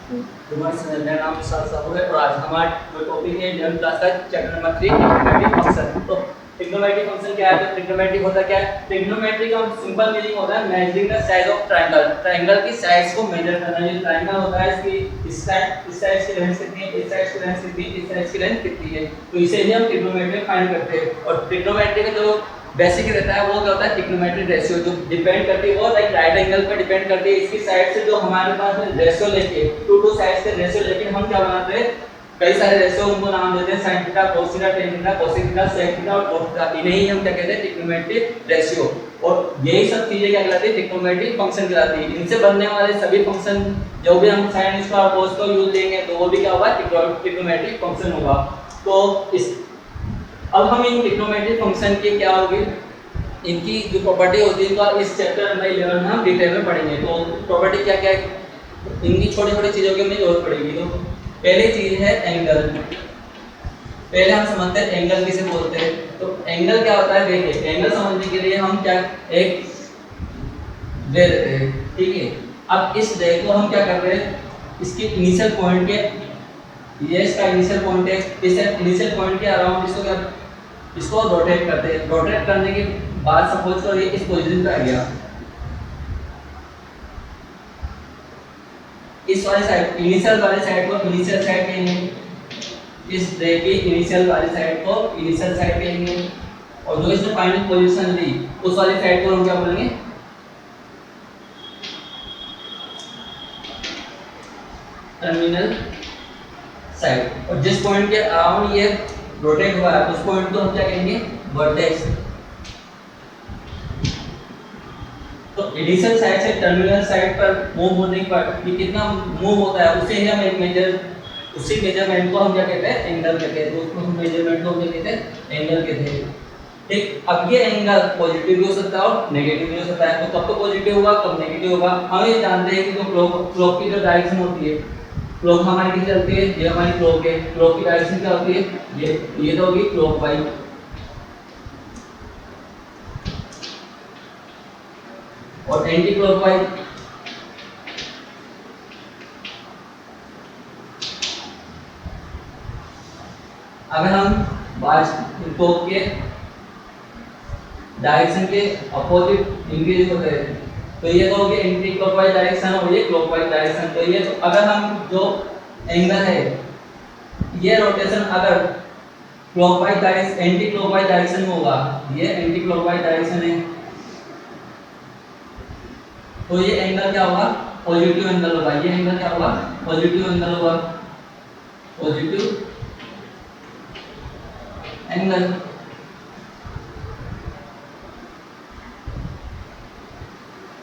मेरा नाम विशाल साहू है और आज हमारा जो टॉपिक है 11th क्लास का चैप्टर नंबर 3 ट्रिग्नोमेट्रिक फंक्शन। तो ट्रिग्नोमेट्रिक फंक्शन क्या है? तो ट्रिग्नोमेट्रिक होता क्या है? ट्रिग्नोमेट्री का सिंपल मीनिंग होता है measuring the side of triangle. Triangle की साइड्स को मेजर करना। जो ट्रायंगल होता है इसकी इस साइड की लेंथ कितनी है, इस साइड की लेंथ कितनी है, इस साइड की लेंथ कितनी है, तो इसे ही हम ट्रिग्नोमेट्री फाइंड करते हैं। और ट्रिग्नोमेट्री का जो बेसिक रहता है वो क्या होता है? ट्रिग्नोमेट्रिक रेशियो, जो डिपेंड करती है वो लाइक राइट एंगल पर डिपेंड करती है। इसकी साइड से जो हमारे पास रेशियो लेके टू साइड से रेशियो लेके हम क्या बनाते हैं? कई सारे रेशियो उनको नाम देते हैं sin theta, cos theta, tan theta, cosec theta, sec theta और cot थीटा। इन्हें ही हम क्या कहते हैं? Trigonometric ratio. और यही सब चीजें क्या कहलाती है? ट्रिग्नोमेट्रिक फंक्शन कहलाती है। इनसे बनने वाले सभी फंक्शन जो भी हम sin स्क्वायर cos का यूज लेंगे तो वो भी क्या होगा? ट्रिग्नोमेट्रिक फंक्शन होगा। तो इस अब हम इन ट्रिग्नोमेट्रिक फंक्शन के क्या होगी, इनकी जो प्रॉपर्टी होती है इनको इस चैप्टर नंबर 11 में हम डिटेल में पढ़ेंगे। तो प्रॉपर्टी क्या क्या है, इनकी छोटी छोटी चीज़ों की हमें जरूरत पड़ेगी। तो पहली चीज़ है एंगल। पहले हम समझते हैं एंगल किसे बोलते हैं। तो एंगल क्या होता है? देखिए, एंगल समझने के लिए हम क्या एक रे लेते हैं, ठीक है। अब इस रे को हम क्या कर रहे हैं? इसके इनिशियल पॉइंट के, ये इसका इनिशियल पॉइंट है, इस इनिशियल पॉइंट के अराउंड इसको रोटेट करते हैं। रोटेट करने के बाद सपोज करो ये इस पोजीशन पे आ गया, इस वाली साइड इनिशियल वाली साइड को इनिशियल साइड कहेंगे, इस रे की इनिशियल वाली साइड को इनिशियल साइड कहेंगे, और जो इसने फाइनल पोजीशन ली उस वाली साइड को हम क्या बोलेंगे? Terminal side. और जिस पॉइंट के अराउंड ये रोटेट हुआ है उस पॉइंट को हम क्या कहेंगे? वर्टेक्स। तो इनिशियल साइड से टर्मिनल साइड पर मूव होने पर ये कितना मूव होता है उसे ही हम एक उसी मेजरमेंट को हम क्या कहते हैं? एंगल कहते हैं। तो उसको हम मेजरमेंट को क्या कहते हैं? एंगल कहते हैं। ठीक, अब ये एंगल पॉजिटिव भी हो सकता है और नेगेटिव भी हो सकता है। तो कब तो पॉजिटिव होगा, कब नेगेटिव होगा? हम ये जानते हैं कि जो क्लॉक की जो डायरेक्शन होती है, क्लॉक हमारी कितनी चलती है? ये हमारी क्लॉक है। क्लॉक की डायरेक्शन क्या होती है? ये तो होगी क्लॉकवाइज। और एंटी क्लॉकवाइज अगर हम बात क्लॉक के डायरेक्शन के अपोजिट इंक्रीज होते हैं तो ये तो होगी एंटी क्लॉकवाइज डायरेक्शन और ये क्लॉकवाइज डायरेक्शन। तो ये तो अगर हम जो एंगल है ये रोटेशन अगर clockwise direction anti clockwise direction में होगा, ये एंटी क्लॉकवाइज डायरेक्शन है, तो ये एंगल क्या होगा? पॉजिटिव एंगल होगा। ये एंगल क्या होगा? पॉजिटिव एंगल होगा। Positive angle.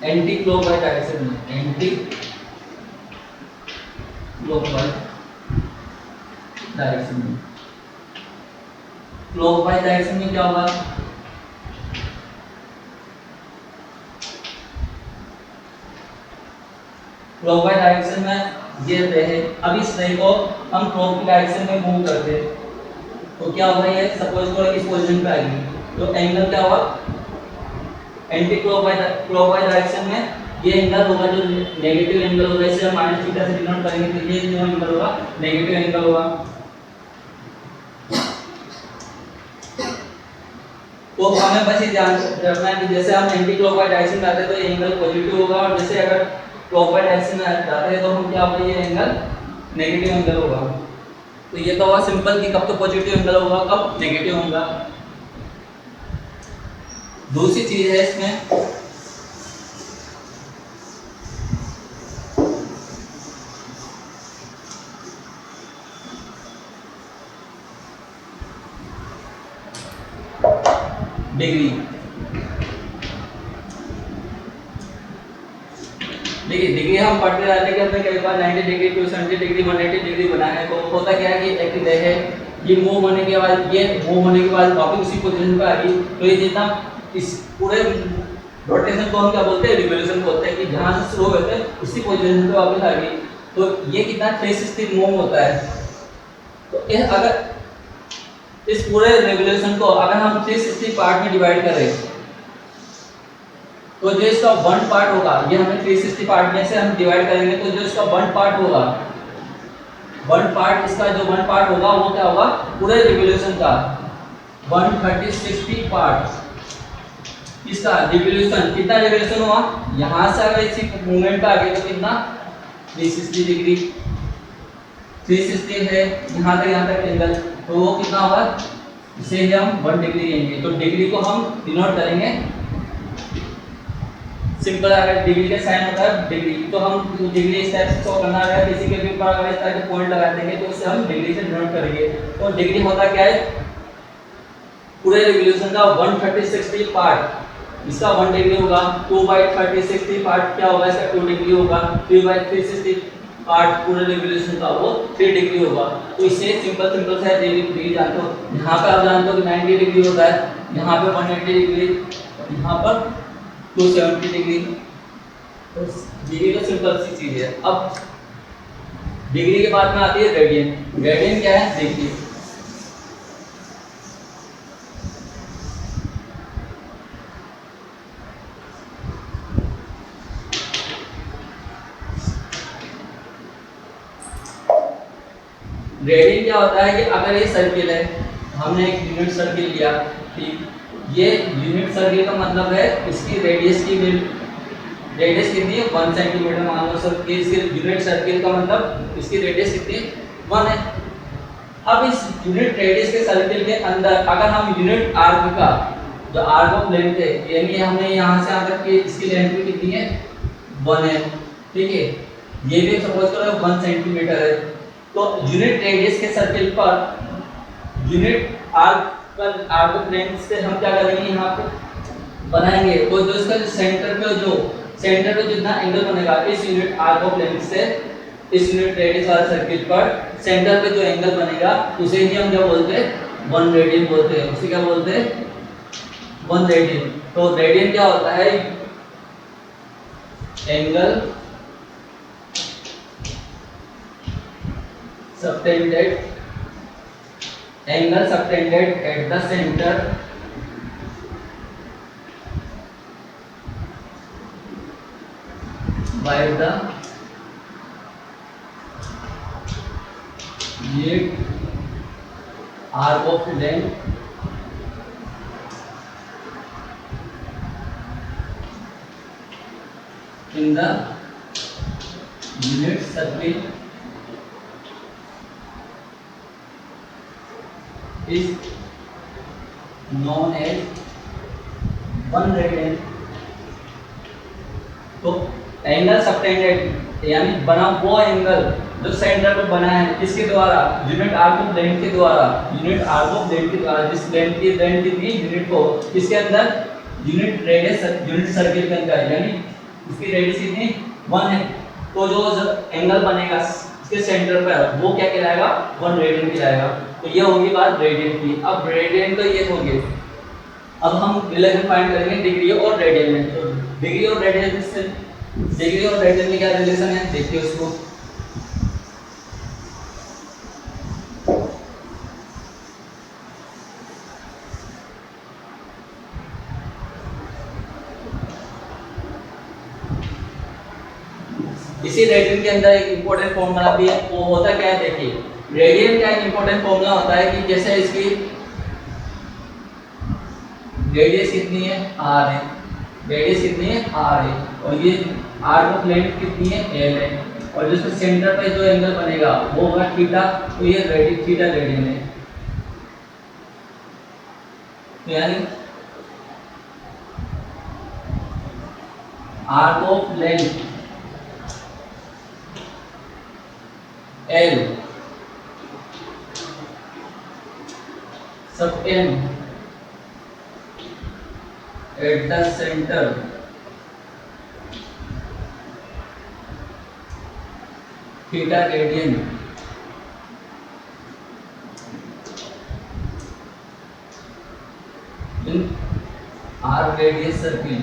Anti clockwise direction में, एंटी क्लॉकवाइज डायरेक्शन में, क्लॉकवाइज डायरेक्शन में क्या होगा? क्लॉकवाइज डायरेक्शन में ये रे है। अब इस रे को हम क्लॉक की डायरेक्शन में मूव करते हैं तो क्या होगा? ये सपोज करो इस पोजीशन पे आ गई तो एंगल क्या होगा? एंटी क्लॉकवाइज डायरेक्शन में ये एंगल होगा जो नेगेटिव एंगल होगा। इसे हम माइनस थीटा से डिनोट करेंगे तो ये जो एंगल होगा नेगेटिव एंगल होगा। तो हमें बस ये ध्यान रखना है कि जैसे हम एंटी क्लॉकवाइज डायरेक्शन में आते हैं तो ये एंगल पॉजिटिव होगा, और जैसे अगर क्लॉकवाइज डायरेक्शन में जाते हैं तो हम क्या होगा? ये एंगल नेगेटिव एंगल होगा। तो ये तो हुआ सिंपल कि कब तो पॉजिटिव एंगल होगा, कब नेगेटिव होगा। दूसरी चीज है इसमें डिग्री। देखिए, डिग्री हम पढ़ते रहते हैं कि हमने कई बार 90 डिग्री, 270 डिग्री, 180 डिग्री बनाया है। तो होता क्या है कि एक रे है, ये मूव होने के बाद ये मूव होने के बाद वापस उसी पोजीशन पे आ गई। तो ये जितना इस पूरे रोटेशन को हम क्या बोलते हैं? रिवोल्यूशन बोलते हैं। कि जहाँ से शुरू होते हैं उसी पोजीशन पे वापस आ गई। तो ये कितना 360 मूव होता है। तो अगर इस पूरे रिवोल्यूशन को अगर हम 360 पार्ट में डिवाइड करें तो जो इसका वन पार्ट होगा, ये हमें 360 पार्ट में से हम डिवाइड करेंगे तो जो इसका वन पार्ट होगा वन पार्ट, इसका जो वन पार्ट होगा वो क्या होगा, पूरे रिवोल्यूशन का 130-60 पार्ट। इसका रिवोल्यूशन, कितना रिवोल्यूशन हुआ, यहाँ से अगर इसी मूवमेंट पे आगे तो कितना 360 डिग्री, 360 है यहाँ तक एंगल, तो वो कितना होगा, इसे ही हम 1 डिग्री लेंगे। तो डिग्री को हम डिनोट करेंगे सिंपल, अगर डिग्री का साइन होता है डिग्री, तो हम डिग्री इस टाइप से शो करना है, किसी के भी ऊपर अगर इस टाइप से पॉइंट लगा देंगे तो उसे हम डिग्री से डिनोट करेंगे। तो डिग्री होता क्या है, पूरे रिवोल्यूशन का 130-60 पार्ट, इसका 1 डिग्री होगा, 2/30-60 पार्ट क्या होगा, इसका 2 डिग्री होगा, 3/360 पार्ट पूरे रिवोल्यूशन का वो 3 डिग्री होगा। तो इससे सिंपल से डिग्री जानते हो, यहाँ पे आप जानते हो कि 90 डिग्री होता है, यहाँ पे 180 डिग्री, यहाँ पर 270 डिग्री। तो डिग्री तो सिंपल सी चीज है। अब डिग्री के बाद में आती है रेडियन। रेडियन क्या है देखिए, रेडियन क्या होता है कि अगर ये सर्किल है, हमने एक यूनिट सर्किल लिया, ठीक, ये यूनिट सर्किल का मतलब है इसकी रेडियस कितनी है, 1 सेंटीमीटर मान लो सर, कि इसके यूनिट सर्किल का मतलब इसकी रेडियस कितनी है, 1 है। अब इस यूनिट रेडियस के सर्किल के अंदर अगर हम यूनिट आर्क का, जो आर्क ऑफ लेंथ है, यानी हमने यहाँ से यहाँ तक की इसकी लेंथ भी कितनी है, 1 है, ठीक है, ये भी सपोज करो 1 सेंटीमीटर है। तो यूनिट रेडियस के circle per unit arc of length से हम क्या करेंगे, यहाँ पे बनाएंगे, तो जो इसका सेंटर पे जितना एंगल बनेगा इस यूनिट आर्क ऑफ लेंथ से इस यूनिट रेडियस वाले सर्किल पर सेंटर पे जो एंगल बनेगा उसे ही हम क्या बोलते हैं, 1 रेडियन बोलते हैं। उसे क्या बोलते हैं, 1 रेडियन। तो रेडियन क्या होता है, angle subtended at the center by the unit arc of length in the unit circle is known as 1 radian. तो एंगल सबटेंडेड यानी बना वो एंगल जो सेंटर पे बना है किसके द्वारा, यूनिट आर्क ऑफ लेंथ के द्वारा, जिस लेंथ की कितनी यूनिट को इसके अंदर यूनिट रेडियस यूनिट सर्किल के अंदर, यानी इसकी रेडियस कितनी 1 है। तो जो एंगल बनेगा इसके सेंटर पर वो क्या कहलाएगा, 1 रेडियन कहलाएगा। तो ये होगी बात रेडियन की। अब रेडियन तो ये हो गए, अब हम रिलेशन फाइंड करेंगे डिग्री और रेडियन में। तो डिग्री और रेडियन में क्या रिलेशन है देखिए उसको। इसी रेडियन के अंदर एक इंपॉर्टेंट फॉर्मूला भी है, वो होता क्या है देखिए। रेडियन का एक इंपॉर्टेंट फॉर्मूला होता है कि जैसे इसकी रेडियस कितनी है, r है, रेडियस कितनी है, r है, और ये आर्क ऑफ लेंथ कितनी है, l है, और जिसके सेंटर पे जो एंगल बनेगा वो होगा थीटा, तो ये थीटा रेडियन है। तो यानी आर्क ऑफ लेंथ l सब m at the center theta radian in r radius circle,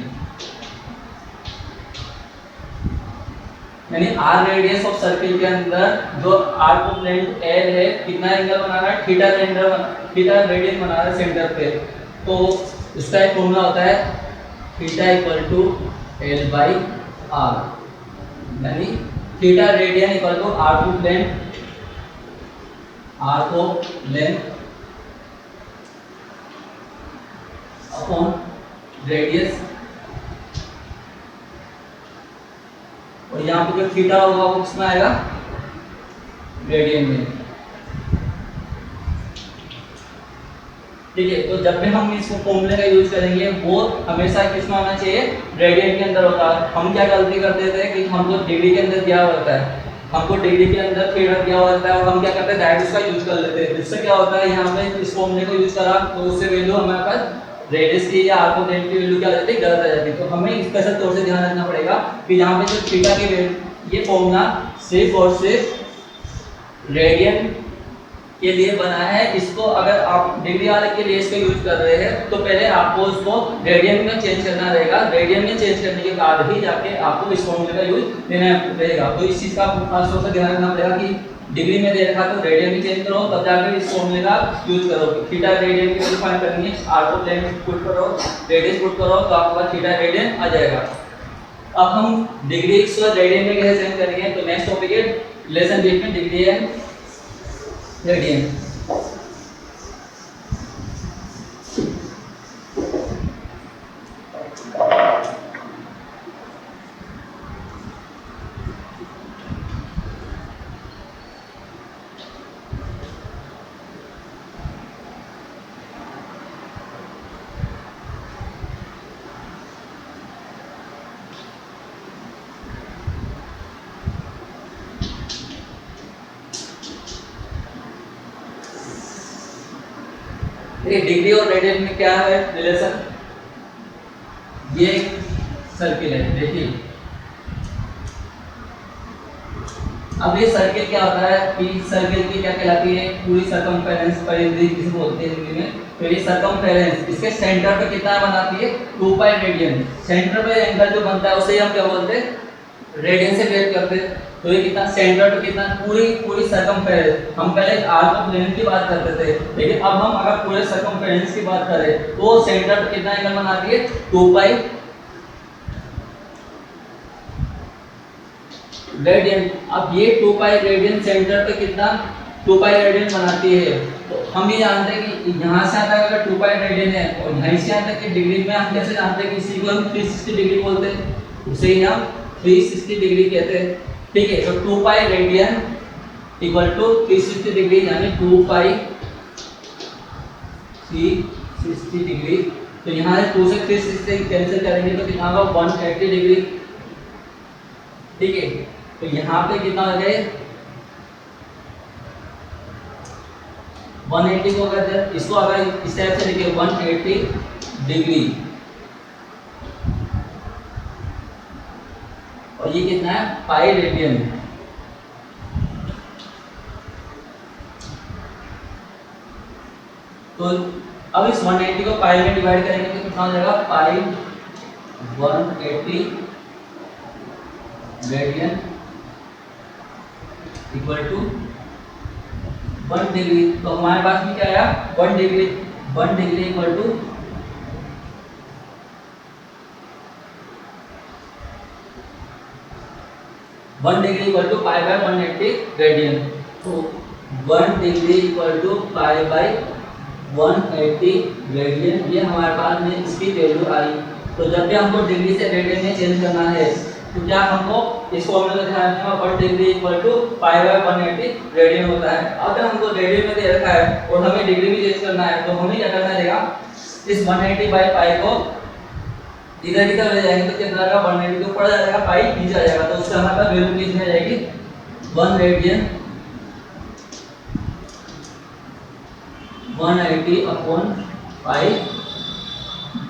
यानी r रेडियस ऑफ सर्किल के अंदर जो आर्क ऑफ लेंथ l है कितना एंगल बना रहा है, थीटा रेडियन बना रहा है सेंटर पे। तो इसका एक फॉर्मूला होता है theta equal to l by R, यानी theta radian equal to arc of length R को लेंथ अपॉन रेडियस, और यहाँ पे जो थीटा होगा वो किसमें आएगा, रेडियन में। ठीक है, तो जब भी हम इस फॉर्मूले का यूज करेंगे वो हमेशा किसमें होना चाहिए, रेडियन के अंदर होता है। हम क्या गलती करते थे कि हमको डिग्री के अंदर दिया होता है, हमको डिग्री के अंदर थीटा दिया होता है और हम क्या करते हैं डायरेक्ट उसका यूज कर लेते हैं। इससे क्या होता है, यहाँ पे इस फॉर्मूले को यूज करा तो उससे वैल्यू हमारे पास रेडियस की या आर को लेंथ की वैल्यू क्या रहती है, गलत आ जाती है। तो हमें स्पेशल तौर से ध्यान रखना पड़ेगा कि यहाँ पे जो थीटा की वैल्यू, ये फॉर्मूला सिर्फ और सिर्फ रेडियन के लिए बना है। इसको अगर आप डिग्री वाले के लिए इसका यूज कर रहे हैं तो पहले आपको उसको रेडियन में चेंज करना रहेगा। रेडियन में चेंज करने के बाद ही जाके आपको इस फॉर्मूले का यूज देना रहेगा। तो इस चीज का खास तौर से ध्यान रखना पड़ेगा कि डिग्री में दे रखा तो रेडियन में चेंज करो, तब जाकर इस फॉर्मूले का यूज करो। थीटा रेडियन की वैल्यू फाइंड करनी है, आर को लेंथ पुट करो, रेडियस पुट करो, तो आपका थीटा रेडियन आ जाएगा। अब हम डिग्री को रेडियन में कैसे चेंज करेंगे, तो नेक्स्ट टॉपिक है relation between degree and radian. Degree और रेडियन में क्या है रिलेशन, ये सर्किल है। देखिए अब ये सर्किल क्या होता है कि सर्किल की क्या कहलाती है, पूरी सरकमफेरेंस परिधि जिसे बोलते हैं हिंदी में। तो ये सरकमफेरेंस इसके सेंटर पे कितना बनाती है, 2 पाई रेडियन। सेंटर पे एंगल जो बनता है उसे हम क्या बोलते हैं, रेडियन से मेजर करते हैं। तो ये कितना सेंटर पे कितना, पूरी सरकमफेरेंस। हम पहले आर को प्लेन की बात करते थे, लेकिन अब हम अगर पूरे सरकमफेरेंस की बात करें तो सेंटर पे कितना एंगल बनाती है, 2 पाई रेडियन। अब ये 2 पाई रेडियन सेंटर पे कितना, 2 पाई रेडियन बनाती है। तो हम ये जानते हैं कि यहाँ से आता है अगर 2 पाई रेडियन है, और यहाँ से आता है कि डिग्री में हम कैसे जानते हैं कि इसी को हम 360 डिग्री बोलते हैं, उसे ही हम 360 डिग्री कहते हैं। ठीक है, तो 2 pi radian equal to 360 degree, यानी 2 पाई 360 डिग्री। तो यहाँ से 2 से 360 कैंसिल करेंगे तो कितना होगा, 180 डिग्री। ठीक है, तो यहाँ पे कितना हो गया, 180 को अगर इसको अगर इस टाइप से लिखे 180 डिग्री, और ये कितना है, पाई रेडियन। तो अब इस 180 को पाई में डिवाइड करेंगे तो कितना हो जाएगा, pi 180 radian equal to 1 degree. तो हमारे पास में क्या आया, 1 degree equal to 1 degree equal to pi by 180 radian. तो 1 degree equal to pi by 180 radian, ये हमारे पास में इसकी वैल्यू आई। तो जब भी हमको डिग्री से रेडियन में चेंज करना है तो क्या हमको इस फॉर्मूले का ध्यान रखना है, 1 degree equal to pi by 180 radian होता है। अगर हमको रेडियन में दे रखा है और हमें डिग्री में चेंज करना है तो हमें क्या करना रहेगा, इस 180 बाय पाई को इधर की तरफ ले जाएंगे तो कितना आएगा, 180 के ऊपर आ जाएगा, पाई नीचे आ जाएगा। तो उससे हमारे पास वैल्यू कितनी आ जाएगी, 1 रेडियन 180 अपॉन पाई